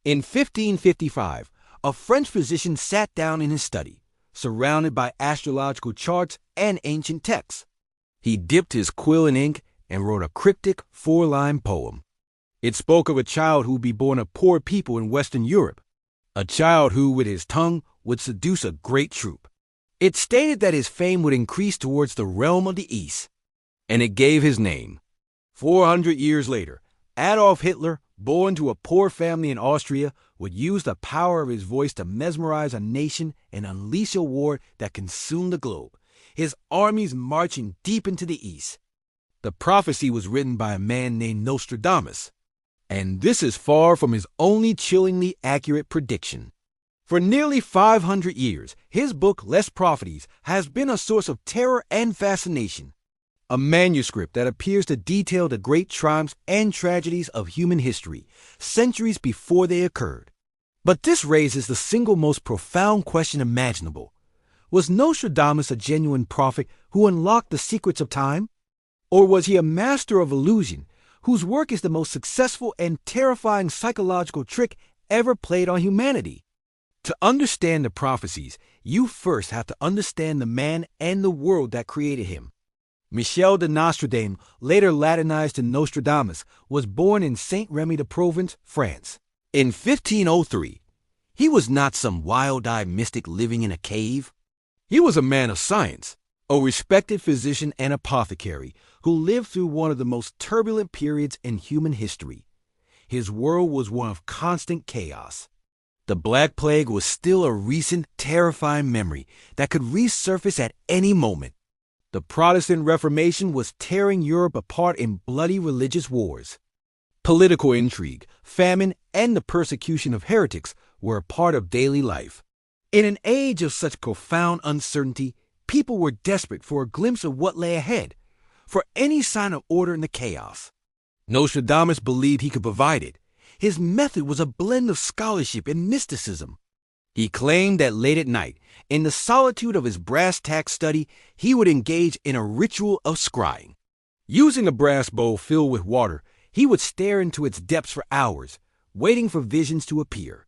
In 1555, a French physician sat down in his study, surrounded by astrological charts and ancient texts. He dipped his quill in ink and wrote a cryptic four-line poem. It spoke of a child who would be born of poor people in Western Europe, a child who, with his tongue, would seduce a great troop. It stated that his fame would increase towards the realm of the East, and it gave his name. 400 years later, Adolf Hitler, born to a poor family in Austria, would use the power of his voice to mesmerize a nation and unleash a war that consumed the globe, his armies marching deep into the East. The prophecy was written by a man named Nostradamus, and this is far from his only chillingly accurate prediction. For nearly 500 years, his book, Les Prophéties, has been a source of terror and fascination, a manuscript that appears to detail the great triumphs and tragedies of human history, centuries before they occurred. But this raises the single most profound question imaginable. Was Nostradamus a genuine prophet who unlocked the secrets of time? Or was he a master of illusion, whose work is the most successful and terrifying psychological trick ever played on humanity? To understand the prophecies, you first have to understand the man and the world that created him. Michel de Nostradame, later Latinized to Nostradamus, was born in Saint-Rémy-de-Provence, France. In 1503, he was not some wild-eyed mystic living in a cave. He was a man of science, a respected physician and apothecary who lived through one of the most turbulent periods in human history. His world was one of constant chaos. The Black Plague was still a recent, terrifying memory that could resurface at any moment. The Protestant Reformation was tearing Europe apart in bloody religious wars. Political intrigue, famine, and the persecution of heretics were a part of daily life. In an age of such profound uncertainty, people were desperate for a glimpse of what lay ahead, for any sign of order in the chaos. Nostradamus believed he could provide it. His method was a blend of scholarship and mysticism. He claimed that late at night, in the solitude of his brass-tack study, he would engage in a ritual of scrying. Using a brass bowl filled with water, he would stare into its depths for hours, waiting for visions to appear.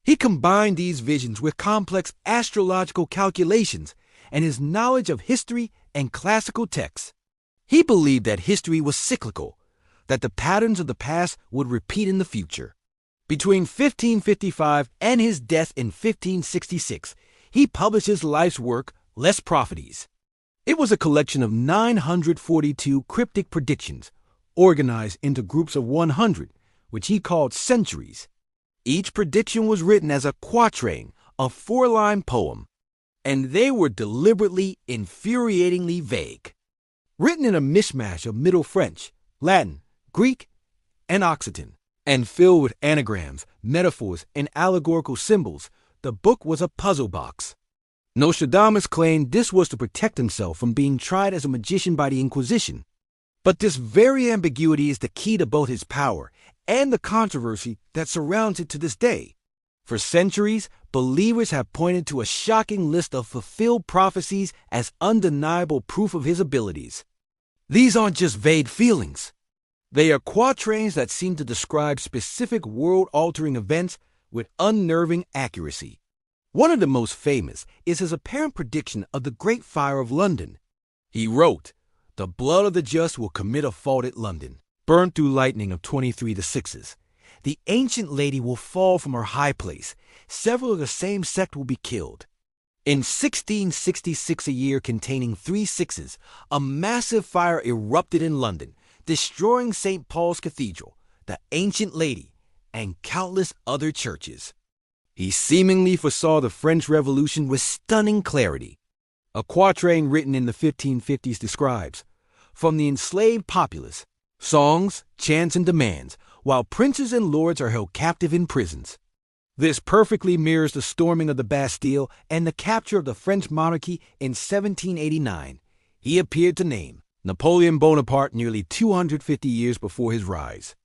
He combined these visions with complex astrological calculations and his knowledge of history and classical texts. He believed that history was cyclical, that the patterns of the past would repeat in the future. Between 1555 and his death in 1566, he published his life's work, Les Prophéties. It was a collection of 942 cryptic predictions, organized into groups of 100, which he called centuries. Each prediction was written as a quatrain, a four-line poem, and they were deliberately, infuriatingly vague. Written in a mishmash of Middle French, Latin, Greek, and Occitan, and filled with anagrams, metaphors, and allegorical symbols, the book was a puzzle box. Nostradamus claimed this was to protect himself from being tried as a magician by the Inquisition. But this very ambiguity is the key to both his power and the controversy that surrounds it to this day. For centuries, believers have pointed to a shocking list of fulfilled prophecies as undeniable proof of his abilities. These aren't just vague feelings. They are quatrains that seem to describe specific world-altering events with unnerving accuracy. One of the most famous is his apparent prediction of the Great Fire of London. He wrote, "The blood of the just will commit a fault at London, burnt through lightning of 23 to 6s. The ancient lady will fall from her high place. Several of the same sect will be killed." In 1666, a year containing 3 6s, a massive fire erupted in London, destroying St. Paul's Cathedral, the Ancient Lady, and countless other churches. He seemingly foresaw the French Revolution with stunning clarity. A quatrain written in the 1550s describes, "From the enslaved populace, songs, chants, and demands, while princes and lords are held captive in prisons." This perfectly mirrors the storming of the Bastille and the capture of the French monarchy in 1789. He appeared to name Napoleon Bonaparte nearly 250 years before his rise.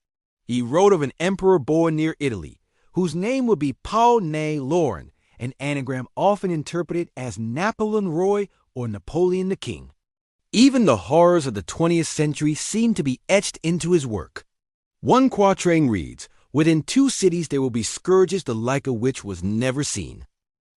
He wrote of an emperor born near Italy, whose name would be Paul Né Lauren, an anagram often interpreted as Napoleon Roy or Napoleon the King. Even the horrors of the 20th century seem to be etched into his work. One quatrain reads, Within 2 cities there will be scourges the like of which was never seen.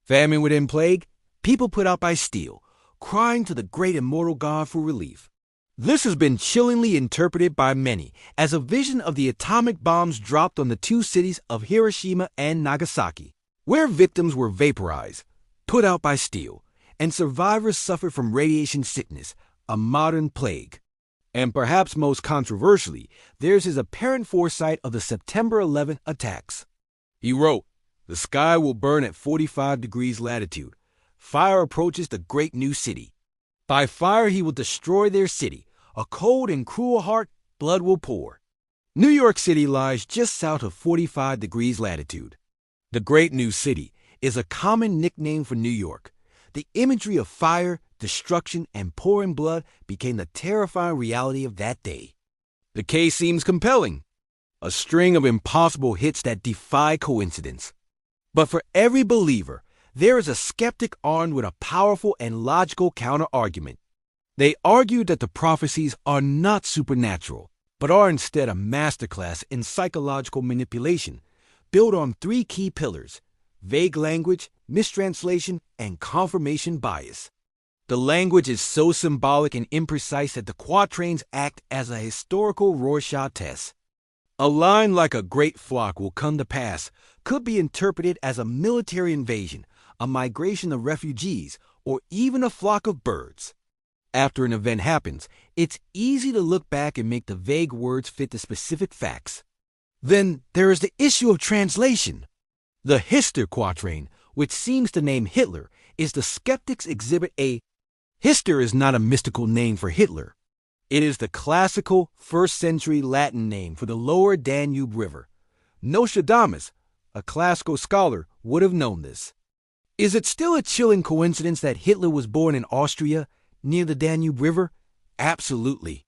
Famine within plague, people put out by steel, crying to the great immortal God for relief. This has been chillingly interpreted by many as a vision of the atomic bombs dropped on the 2 cities of Hiroshima and Nagasaki, where victims were vaporized, put out by steel, and survivors suffered from radiation sickness, a modern plague. And perhaps most controversially, there's his apparent foresight of the September 11th attacks. He wrote, "The sky will burn at 45 degrees latitude. Fire approaches the great new city. By fire he will destroy their city. A cold and cruel heart, blood will pour." New York City lies just south of 45 degrees latitude. The great new city is a common nickname for New York. The imagery of fire, destruction, and pouring blood became the terrifying reality of that day. The case seems compelling. A string of impossible hits that defy coincidence. But for every believer, there is a skeptic armed with a powerful and logical counter-argument. They argue that the prophecies are not supernatural, but are instead a masterclass in psychological manipulation, built on 3 key pillars: vague language, mistranslation, and confirmation bias. The language is so symbolic and imprecise that the quatrains act as a historical Rorschach test. A line like "a great flock will come to pass" could be interpreted as a military invasion, a migration of refugees, or even a flock of birds. After an event happens, it's easy to look back and make the vague words fit the specific facts. Then there is the issue of translation. The Hister quatrain, which seems to name Hitler, is the skeptic's exhibit A. Hister is not a mystical name for Hitler. It is the classical 1st century Latin name for the lower Danube River. Nostradamus, a classical scholar, would have known this. Is it still a chilling coincidence that Hitler was born in Austria, near the Danube River? Absolutely.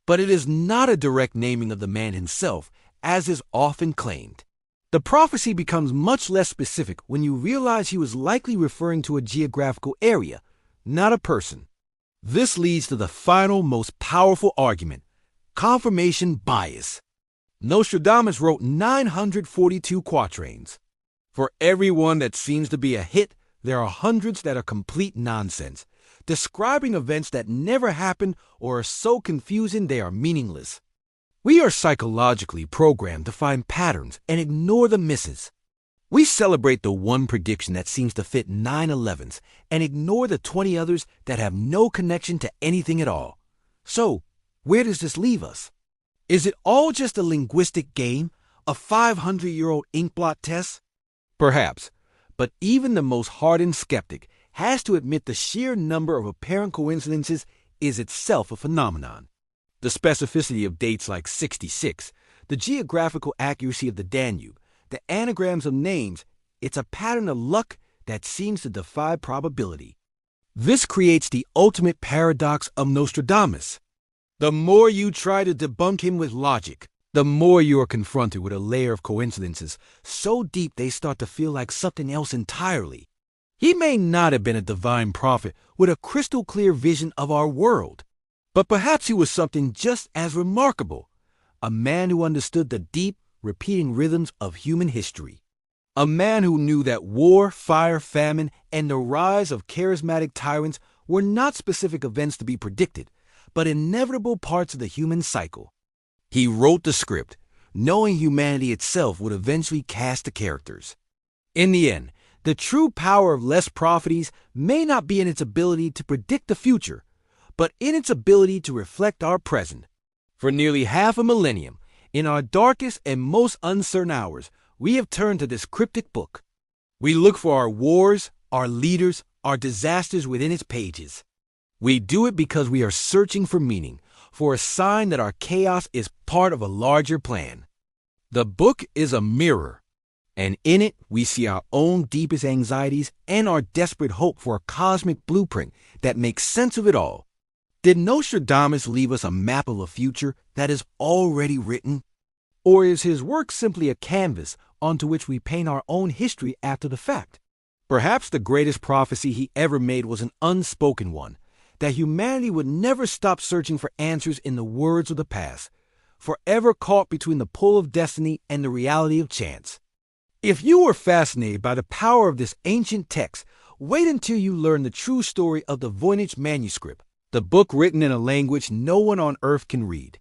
But it is not a direct naming of the man himself, as is often claimed. The prophecy becomes much less specific when you realize he was likely referring to a geographical area, not a person. This leads to the final, most powerful argument: confirmation bias. Nostradamus wrote 942 quatrains. For every one that seems to be a hit, there are hundreds that are complete nonsense, describing events that never happened or are so confusing they are meaningless. We are psychologically programmed to find patterns and ignore the misses. We celebrate the one prediction that seems to fit 9/11s and ignore the 20 others that have no connection to anything at all. So, where does this leave us? Is it all just a linguistic game, a 500-year-old inkblot test? Perhaps, but even the most hardened skeptic has to admit the sheer number of apparent coincidences is itself a phenomenon. The specificity of dates like 66, the geographical accuracy of the Danube, the anagrams of names, it's a pattern of luck that seems to defy probability. This creates the ultimate paradox of Nostradamus. The more you try to debunk him with logic, the more you are confronted with a layer of coincidences so deep they start to feel like something else entirely. He may not have been a divine prophet with a crystal clear vision of our world, but perhaps he was something just as remarkable, a man who understood the deep, repeating rhythms of human history. A man who knew that war, fire, famine, and the rise of charismatic tyrants were not specific events to be predicted, but inevitable parts of the human cycle. He wrote the script, knowing humanity itself would eventually cast the characters. In the end, the true power of Les Prophecies may not be in its ability to predict the future, but in its ability to reflect our present. For nearly half a millennium, in our darkest and most uncertain hours, we have turned to this cryptic book. We look for our wars, our leaders, our disasters within its pages. We do it because we are searching for meaning, for a sign that our chaos is part of a larger plan. The book is a mirror, and in it we see our own deepest anxieties and our desperate hope for a cosmic blueprint that makes sense of it all. Did Nostradamus leave us a map of a future that is already written? Or is his work simply a canvas onto which we paint our own history after the fact? Perhaps the greatest prophecy he ever made was an unspoken one, that humanity would never stop searching for answers in the words of the past, forever caught between the pull of destiny and the reality of chance. If you were fascinated by the power of this ancient text, wait until you learn the true story of the Voynich Manuscript, the book written in a language no one on earth can read.